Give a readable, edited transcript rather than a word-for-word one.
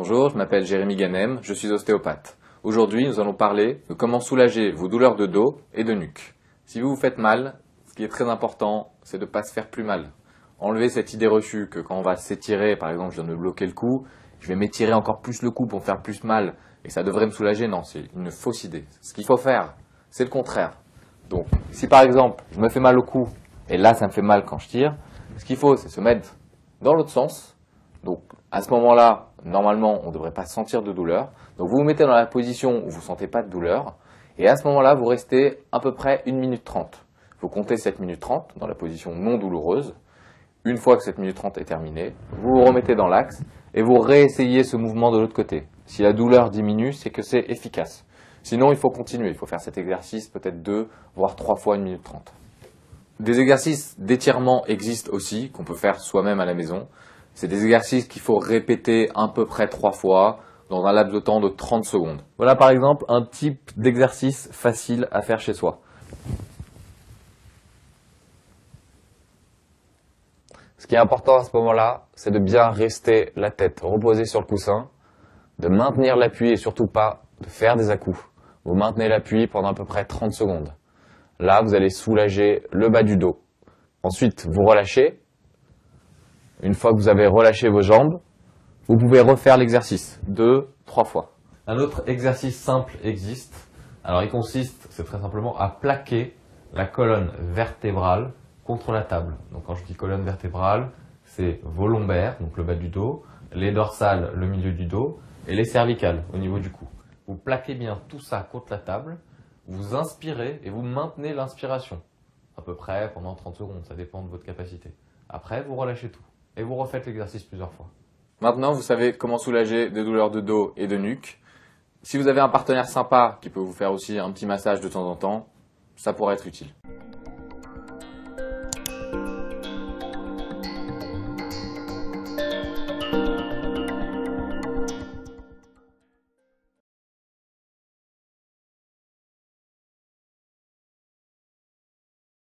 Bonjour, je m'appelle Jérémy Ganem, je suis ostéopathe. Aujourd'hui, nous allons parler de comment soulager vos douleurs de dos et de nuque. Si vous vous faites mal, ce qui est très important, c'est de ne pas se faire plus mal. Enlevez cette idée reçue que quand on va s'étirer, par exemple, je viens de me bloquer le cou, je vais m'étirer encore plus le cou pour me faire plus mal et ça devrait me soulager. Non, c'est une fausse idée. Ce qu'il faut faire, c'est le contraire. Donc, si par exemple, je me fais mal au cou et là, ça me fait mal quand je tire, ce qu'il faut, c'est se mettre dans l'autre sens. Donc, à ce moment-là, normalement, on ne devrait pas sentir de douleur. Donc, vous vous mettez dans la position où vous ne sentez pas de douleur. Et à ce moment-là, vous restez à peu près 1 minute 30. Vous comptez 7 minutes 30 dans la position non douloureuse. Une fois que 7 minutes 30 est terminée, vous vous remettez dans l'axe et vous réessayez ce mouvement de l'autre côté. Si la douleur diminue, c'est que c'est efficace. Sinon, il faut continuer. Il faut faire cet exercice peut-être 2, voire 3 fois 1 minute 30. Des exercices d'étirement existent aussi, qu'on peut faire soi-même à la maison. C'est des exercices qu'il faut répéter à peu près 3 fois dans un laps de temps de 30 secondes. Voilà par exemple un type d'exercice facile à faire chez soi. Ce qui est important à ce moment-là, c'est de bien rester la tête reposée sur le coussin, de maintenir l'appui et surtout pas de faire des à-coups. Vous maintenez l'appui pendant à peu près 30 secondes. Là, vous allez soulager le bas du dos. Ensuite, vous relâchez. Une fois que vous avez relâché vos jambes, vous pouvez refaire l'exercice 2, 3 fois. Un autre exercice simple existe. Alors il consiste, c'est très simplement, à plaquer la colonne vertébrale contre la table. Donc quand je dis colonne vertébrale, c'est vos lombaires, donc le bas du dos, les dorsales, le milieu du dos, et les cervicales au niveau du cou. Vous plaquez bien tout ça contre la table, vous inspirez et vous maintenez l'inspiration. À peu près pendant 30 secondes, ça dépend de votre capacité. Après, vous relâchez tout et vous refaites l'exercice plusieurs fois. Maintenant, vous savez comment soulager des douleurs de dos et de nuque. Si vous avez un partenaire sympa qui peut vous faire aussi un petit massage de temps en temps, ça pourrait être utile.